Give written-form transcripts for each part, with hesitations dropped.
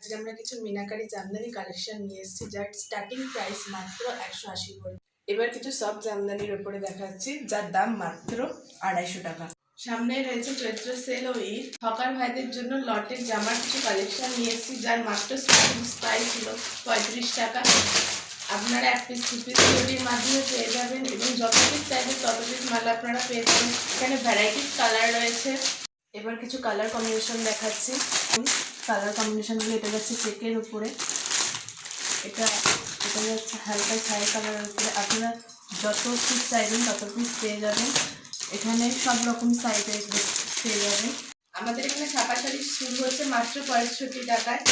আজকে আমরা কিছু মিনাকারি জামদানি কালেকশন নিয়ে এসেছি, যার স্টার্টিং প্রাইস মাত্র 180 করে। এবার কিছু সব জামদানির উপরে দেখাচ্ছি, যার দাম মাত্র 250 টাকা। সামনে রয়েছে চৈত্র সেল ও ঈদ। হকার ভাইদের জন্য লটের জামার কিছু কালেকশন নিয়ে এসেছি, যার মাত্র স্টার্টিং প্রাইস ছিল 35 টাকা। আপনারা এক পিস দু পিস তৈরির মাধ্যমে পেয়ে যাবেন এবং যত পিস চাইবেন তত পিস মাল আপনারা পেয়ে যাবেন। এখানে ভ্যারাইটিস কালার রয়েছে। এবার কিছু কালার কম্বিনেশন দেখাচ্ছি। কালার কম্বিনেশনগুলো এটা যাচ্ছে চেকের উপরে, এটা যাচ্ছে হালকা ছাই কালারের উপরে। আপনারা যত পিস চাইবেন তত পিস পেয়ে যাবেন। এখানে সব রকম সাইজের পেয়ে যাবেন। আমাদের এখানে ছাপা শাড়ি শুরু হচ্ছে মাত্র 65 টাকায়।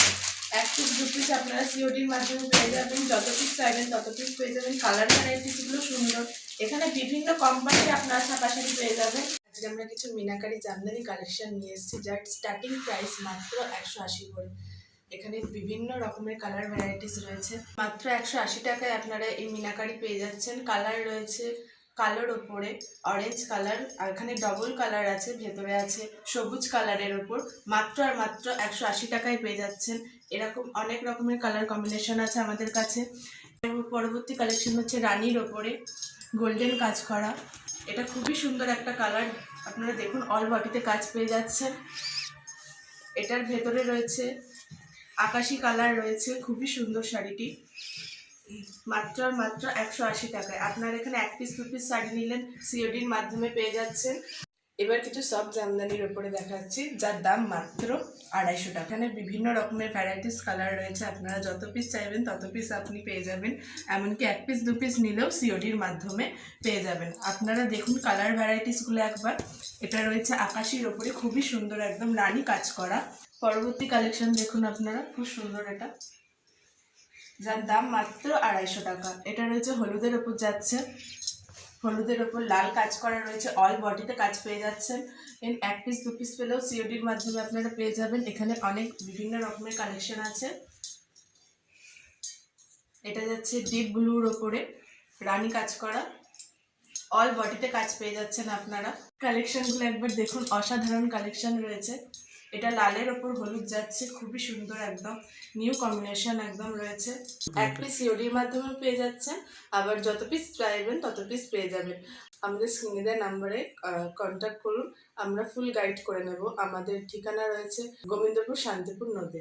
এক পিস দু পিস আপনারা সিওডির মাধ্যমে পেয়ে যাবেন। যত পিস চাইবেন তত পিস পেয়ে যাবেন। কালার ভ্যারাইটিসগুলো সুন্দর। এখানে বিভিন্ন কোম্পানির আপনারা ছাপা শাড়ি পেয়ে যাবেন। আজকে আমরা কিছু মিনাকারি জামদানি কালেকশন নিয়ে এসেছি, যার স্টার্টিং প্রাইস মাত্র 180 করে। এখানে বিভিন্ন রকমের কালার ভ্যারাইটিস রয়েছে। মাত্র 180 টাকায় আপনারা এই মিনাকারি পেয়ে যাচ্ছেন। কালার রয়েছে কালোর ওপরে অরেঞ্জ কালার, আর এখানে ডবল কালার আছে, ভেতরে আছে সবুজ কালারের ওপর। মাত্র 180 টাকায় পেয়ে যাচ্ছেন। এরকম অনেক রকমের কালার কম্বিনেশন আছে আমাদের কাছে। পরবর্তী কালেকশন হচ্ছে রানীর ওপরে গোল্ডেন কাজ করা। এটা খুবই সুন্দর একটা কালার। আপনারা দেখুন, অল বডিতে কাজ পেয়ে যাচ্ছেন। এটার ভেতরে রয়েছে আকাশি কালার রয়েছে। খুবই সুন্দর শাড়িটি। মাত্র 180 টাকায় আপনারা এখানে এক পিস দু পিস শাড়ি নিলেন সিওডির মাধ্যমে পেয়ে যাচ্ছেন। এবার কিছু সব জামদানির উপরে দেখাচ্ছি, যার দাম মাত্র 250 টাকা। এখানে বিভিন্ন রকমের ভ্যারাইটিস কালার রয়েছে। আপনারা যত পিস চাইবেন তত পিস আপনি পেয়ে যাবেন। এমনকি এক পিস দু পিস নিলেও সিওডির মাধ্যমে পেয়ে যাবেন। আপনারা দেখুন কালার ভ্যারাইটিসগুলো একবার। এটা রয়েছে আকাশির ওপরে, খুবই সুন্দর, একদম রানী কাজ করা। পরবর্তী কালেকশন দেখুন আপনারা, খুব সুন্দর এটা, যার দাম মাত্র 250 টাকা। এটা রয়েছে হলুদের ওপর যাচ্ছে, হলুদের ওপর লাল কাজ করা রয়েছে। অল বডিতে কাজ পেয়ে যাচ্ছেন। এক পিস দু পিস পেলেও সিওডির মাধ্যমে আপনারা পেয়ে যাবেন। এখানে অনেক বিভিন্ন রকমের কালেকশন আছে। এটা যাচ্ছে ডিপ ব্লুর ওপরে রানী কাজ করা, অল বডিতে কাজ পেয়ে যাচ্ছেন আপনারা। কালেকশনগুলো একবার দেখুন, অসাধারণ কালেকশন রয়েছে। এটা লালের ওপর হলুদ যাচ্ছে, খুবই সুন্দর, একদম নিউ কম্বিনেশন একদম রয়েছে। এক পিস সিওডির মাধ্যমে পেয়ে যাচ্ছেন, আবার যত পিস চাইবেন তত পিস পেয়ে যাবেন। আমাদের স্ক্রিনে দেওয়া নাম্বারে কন্ট্যাক্ট করুন, আমরা ফুল গাইড করে নেব। আমাদের ঠিকানা রয়েছে গোবিন্দপুর শান্তিপুর নদী।